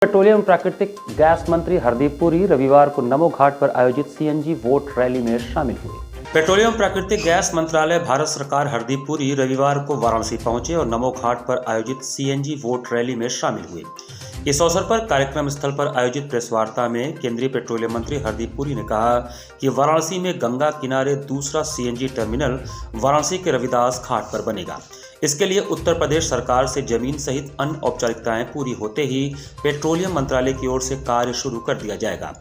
Petroleum प्राकृतिक gas मंत्री हरदीप पुरी रविवार को नमो घाट पर आयोजित सीएनजी वोट रैली में शामिल हुए। पेट्रोलियम प्राकृतिक गैस मंत्रालय भारत सरकार हरदीप पुरी रविवार को वाराणसी पहुंचे और नमो घाट पर आयोजित सीएनजी वोट रैली में शामिल हुए। इस अवसर पर कार्यक्रम स्थल पर आयोजित प्रेस वार्ता में केंद्रीय पेट्रोलियम मंत्री हरदीप पुरी ने कहा कि वाराणसी में गंगा किनारे दूसरा सीएनजी टर्मिनल वाराणसी के रविदास घाट पर बनेगा। इसके लिए उत्तर प्रदेश सरकार से जमीन सहित अन्य औपचारिकताएं पूरी होते ही पेट्रोलियम मंत्रालय की ओर से कार्य शुरू कर दिया जाएगा।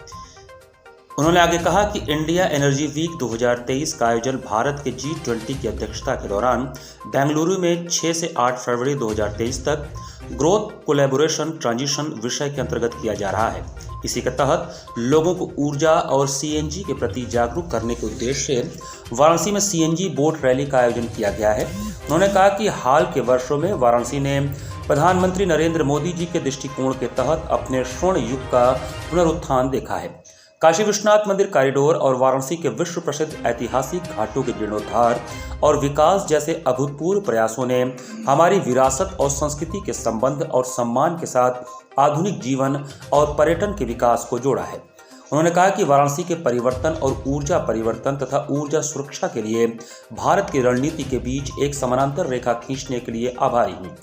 उन्होंने आगे कहा कि इंडिया एनर्जी वीक 2023 का आयोजन भारत के G20 की अध्यक्षता के दौरान बेंगलुरु में 6 से 8 फरवरी 2023 तक ग्रोथ कोलैबोरेशन ट्रांजिशन विषय के अंतर्गत किया जा रहा है। इसी के तहत लोगों को ऊर्जा और सीएनजी के प्रति जागरूक करने के उद्देश्य से वाराणसी में सीएनजी बोट रैली का आयोजन किया गया है। उन्होंने कहा कि हाल के वर्षों में वाराणसी ने प्रधानमंत्री नरेंद्र मोदी जी के दृष्टिकोण के तहत अपने स्वर्ण युग का पुनरुत्थान देखा है। काशी विश्वनाथ मंदिर कॉरिडोर और वाराणसी के विश्व प्रसिद्ध ऐतिहासिक घाटों के जीर्णोद्धार और विकास जैसे अभूतपूर्व प्रयासों ने हमारी विरासत और संस्कृति के संबंध और सम्मान के साथ आधुनिक जीवन और पर्यटन के विकास को जोड़ा है। उन्होंने कहा कि वाराणसी के परिवर्तन और ऊर्जा परिवर्तन तथा ऊर्जा सुरक्षा के लिए भारत की रणनीति के बीच एक समानांतर रेखा खींचने के लिए आभारी हूँ।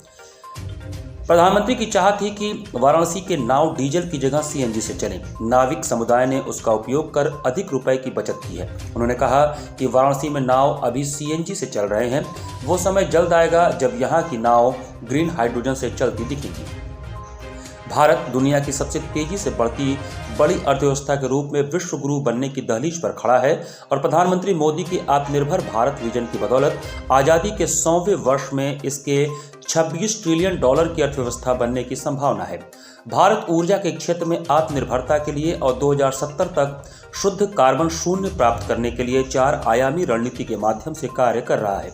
प्रधानमंत्री की चाह थी कि वाराणसी के नाव डीजल की जगह सीएनजी से चलें। नाविक समुदाय ने उसका उपयोग कर अधिक रुपए की बचत की है। उन्होंने कहा कि वाराणसी में नाव अभी सीएनजी से चल रहे हैं, वो समय जल्द आएगा जब यहाँ की नाव ग्रीन हाइड्रोजन से चलती दिखेगी। भारत दुनिया की सबसे तेजी से बढ़ती बड़ी अर्थव्यवस्था के रूप में विश्व गुरु बनने की दहलीज पर खड़ा है और प्रधानमंत्री मोदी के आत्मनिर्भर भारत विजन की बदौलत आज़ादी के 100वें वर्ष में इसके 26 ट्रिलियन डॉलर की अर्थव्यवस्था बनने की संभावना है। भारत ऊर्जा के क्षेत्र में आत्मनिर्भरता के लिए और 2070 तक शुद्ध कार्बन शून्य प्राप्त करने के लिए 4 आयामी रणनीति के माध्यम से कार्य कर रहा है।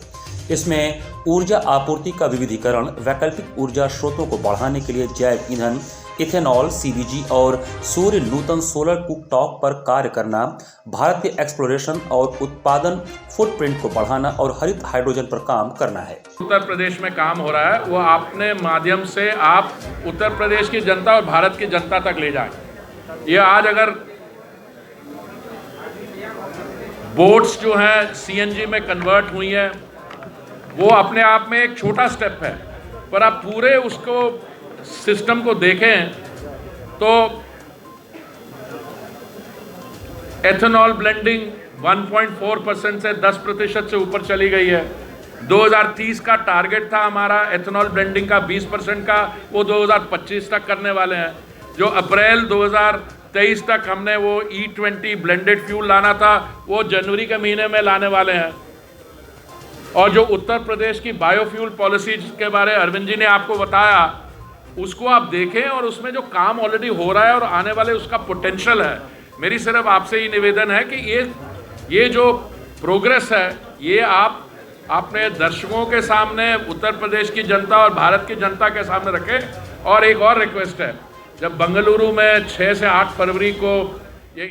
इसमें ऊर्जा आपूर्ति का विविधीकरण, वैकल्पिक ऊर्जा स्रोतों को बढ़ाने के लिए जैव ईंधन, इथेनॉल, सीबीजी और सूर्य नूतन सोलर कुकटॉप पर कार्य करना, भारत के एक्सप्लोरेशन और उत्पादन फुटप्रिंट को बढ़ाना और हरित हाइड्रोजन पर काम करना है। उत्तर प्रदेश में काम हो रहा है वो अपने माध्यम से आप उत्तर प्रदेश की जनता और भारत की जनता तक ले जाएं। ये आज अगर बोट्स जो हैं सीएनजी में कन्वर्ट हुई हैं, वो अपने आप में एक छोटा स्टेप है, पर आप पूरे उसको सिस्टम को देखें तो एथेनॉल ब्लेंडिंग 1.4% से 10% से ऊपर चली गई है। 2030 का टारगेट था हमारा एथेनॉल ब्लेंडिंग का 20% का, वो 2025 तक करने वाले हैं। जो अप्रैल 2023 तक हमने वो E20 ब्लेंडेड फ्यूल लाना था, वो जनवरी के महीने में लाने वाले हैं। और जो उत्तर प्रदेश की बायोफ्यूल पॉलिसी के बारे अरविंद जी ने आपको बताया, उसको आप देखें और उसमें जो काम ऑलरेडी हो रहा है और आने वाले उसका पोटेंशियल है। मेरी सिर्फ आपसे ही निवेदन है कि ये जो प्रोग्रेस है ये आप अपने दर्शकों के सामने, उत्तर प्रदेश की जनता और भारत की जनता के सामने रखें। और एक और रिक्वेस्ट है, जब बेंगलुरु में 6 से 8 फरवरी को